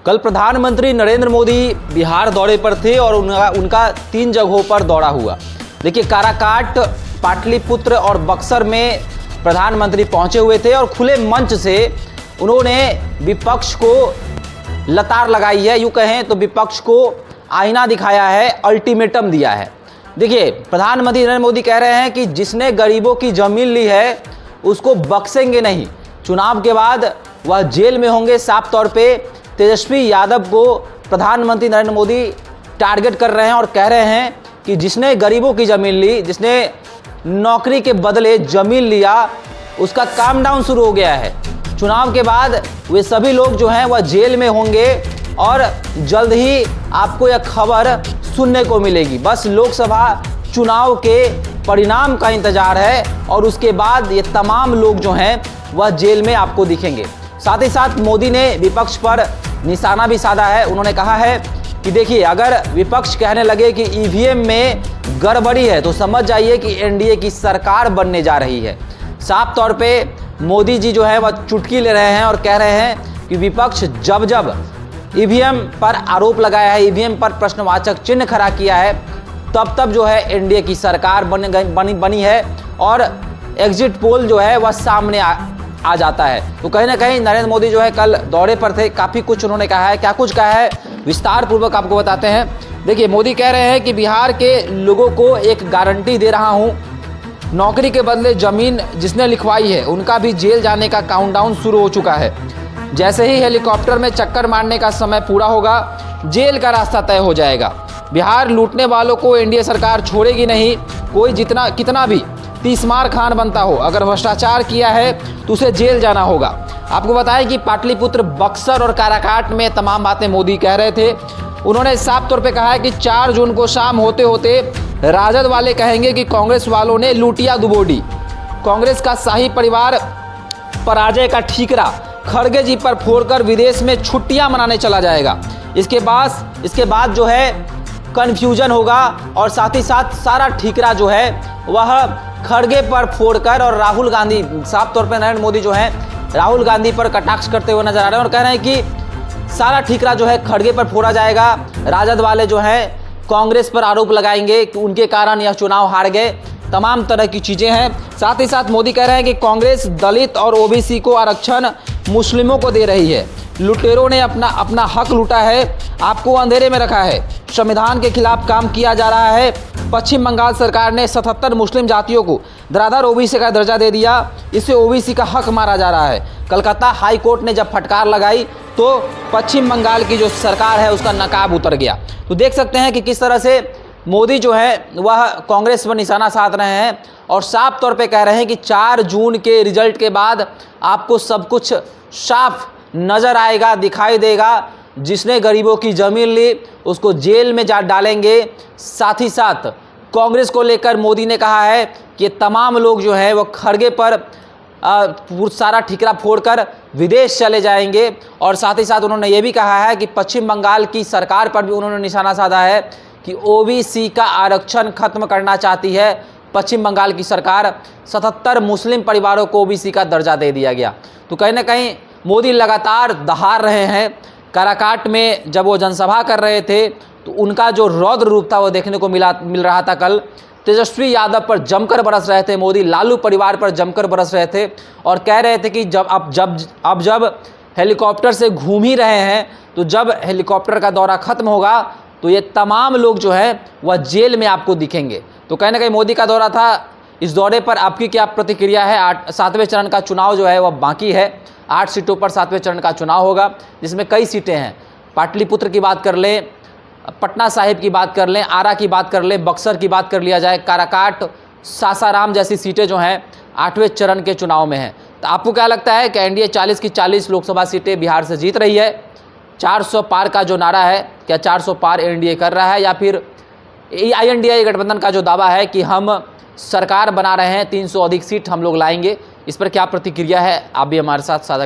कल प्रधानमंत्री नरेंद्र मोदी बिहार दौरे पर थे और उनका 3 जगहों पर दौरा हुआ। देखिए, काराकाट, पाटलिपुत्र और बक्सर में प्रधानमंत्री पहुंचे हुए थे और खुले मंच से उन्होंने विपक्ष को लतार लगाई है, यूँ कहें तो विपक्ष को आईना दिखाया है, अल्टीमेटम दिया है। देखिए, प्रधानमंत्री नरेंद्र मोदी कह रहे हैं कि जिसने गरीबों की जमीन ली है उसको बख्शेंगे नहीं। चुनाव के बाद वह जेल में होंगे। साफ तौर पे तेजस्वी यादव को प्रधानमंत्री नरेंद्र मोदी टारगेट कर रहे हैं और कह रहे हैं कि जिसने गरीबों की ज़मीन ली, जिसने नौकरी के बदले ज़मीन लिया, उसका काम डाउन शुरू हो गया है। चुनाव के बाद वे सभी लोग जो हैं वह जेल में होंगे और जल्द ही आपको यह खबर सुनने को मिलेगी। बस लोकसभा चुनाव के परिणाम का इंतजार है और उसके बाद ये तमाम लोग जो हैं वह जेल में आपको दिखेंगे। साथ ही साथ मोदी ने विपक्ष पर निशाना भी साधा है। उन्होंने कहा है कि देखिए, अगर विपक्ष कहने लगे कि ईवीएम में गड़बड़ी है तो समझ जाइए कि एनडीए की सरकार बनने जा रही है। साफ तौर पे मोदी जी जो है वह चुटकी ले रहे हैं और कह रहे हैं कि विपक्ष जब जब ईवीएम पर आरोप लगाया है, ईवीएम पर प्रश्नवाचक चिन्ह खड़ा किया है, तब तब जो है एनडीए की सरकार बनी है और एग्जिट पोल जो है वह सामने आ जाता है। तो कहीं ना कहीं नरेंद्र मोदी जो है कल दौरे पर थे, काफ़ी कुछ उन्होंने कहा है। क्या कुछ कहा है विस्तार पूर्वक आपको बताते हैं। देखिए, मोदी कह रहे हैं कि बिहार के लोगों को एक गारंटी दे रहा हूं, नौकरी के बदले ज़मीन जिसने लिखवाई है उनका भी जेल जाने का काउंटडाउन शुरू हो चुका है। जैसे ही हेलीकॉप्टर में चक्कर मारने का समय पूरा होगा, जेल का रास्ता तय हो जाएगा। बिहार लूटने वालों को एनडीए सरकार छोड़ेगी नहीं। कोई कितना भी तीसमार खान बनता हो, अगर भ्रष्टाचार किया है तो उसे जेल जाना होगा। आपको बताएं कि पाटलिपुत्र, बक्सर और काराकाट में तमाम बातें मोदी कह रहे थे। उन्होंने साफ तौर पे कहा है कि 4 जून को शाम होते होते राजद वाले कहेंगे कि कांग्रेस वालों ने लूटिया दुबोडी। कांग्रेस का शाही परिवार पराजय का ठीकरा खड़गे जी पर फोड़कर विदेश में छुट्टियां मनाने चला जाएगा। इसके बाद जो है कन्फ्यूजन होगा और साथ ही साथ सारा ठीकरा जो है वह खड़गे पर फोड़कर, और राहुल गांधी, साफ तौर पर नरेंद्र मोदी जो है राहुल गांधी पर कटाक्ष करते हुए नजर आ रहे हैं और कह रहे हैं कि सारा ठीकरा जो है खड़गे पर फोड़ा जाएगा। राजद वाले जो हैं कांग्रेस पर आरोप लगाएंगे कि उनके कारण यह चुनाव हार गए। तमाम तरह की चीज़ें हैं। साथ ही साथ मोदी कह रहे हैं कि कांग्रेस दलित और ओबीसी को आरक्षण मुस्लिमों को दे रही है। लुटेरों ने अपना हक लूटा है, आपको अंधेरे में रखा है। संविधान के खिलाफ काम किया जा रहा है। पश्चिम बंगाल सरकार ने 77 मुस्लिम जातियों को धराधर ओबीसी का दर्जा दे दिया। इससे ओबीसी का हक मारा जा रहा है। कलकत्ता हाई कोर्ट ने जब फटकार लगाई तो पश्चिम बंगाल की जो सरकार है उसका नकाब उतर गया। तो देख सकते हैं कि किस तरह से मोदी जो है वह कांग्रेस पर निशाना साध रहे हैं और साफ तौर पे कह रहे हैं कि 4 जून के रिजल्ट के बाद आपको सब कुछ साफ नज़र आएगा, दिखाई देगा। जिसने गरीबों की ज़मीन ली उसको जेल में जा डालेंगे। साथ ही साथ कांग्रेस को लेकर मोदी ने कहा है कि तमाम लोग जो है वो खड़गे पर सारा ठीकरा फोड़कर विदेश चले जाएंगे। और साथ ही साथ उन्होंने ये भी कहा है कि पश्चिम बंगाल की सरकार पर भी उन्होंने निशाना साधा है कि ओबीसी का आरक्षण खत्म करना चाहती है पश्चिम बंगाल की सरकार। 77 मुस्लिम परिवारों को ओबीसी का दर्जा दे दिया गया। तो कहीं ना कहीं मोदी लगातार दहाड़ रहे हैं। काराकाट में जब वो जनसभा कर रहे थे तो उनका जो रौद्र रूप था वो देखने को मिल रहा था। कल तेजस्वी यादव पर जमकर बरस रहे थे मोदी, लालू परिवार पर जमकर बरस रहे थे और कह रहे थे कि जब हेलीकॉप्टर से घूम ही रहे हैं तो जब हेलीकॉप्टर का दौरा खत्म होगा तो ये तमाम लोग जो है वह जेल में आपको दिखेंगे। तो कहीं ना कहीं मोदी का दौरा था। इस दौरे पर आपकी क्या प्रतिक्रिया है? 7वें चरण का चुनाव जो है वह बाकी है। 8 सीटों पर 7वें चरण का चुनाव होगा, जिसमें कई सीटें हैं। पाटलिपुत्र की बात कर लें, पटना साहिब की बात कर लें, आरा की बात कर लें, बक्सर की बात कर लिया जाए, काराकाट, सासाराम जैसी सीटें जो हैं 8वें चरण के चुनाव में हैं। तो आपको क्या लगता है कि एनडीए 40 की 40 लोकसभा सीटें बिहार से जीत रही है? 400 पार का जो नारा है, क्या 400 पार एनडीए कर रहा है, या फिर INDA गठबंधन का जो दावा है कि हम सरकार बना रहे हैं, 300 अधिक सीट हम लोग लाएंगे? इस पर क्या प्रतिक्रिया है, आप भी हमारे साथ साझा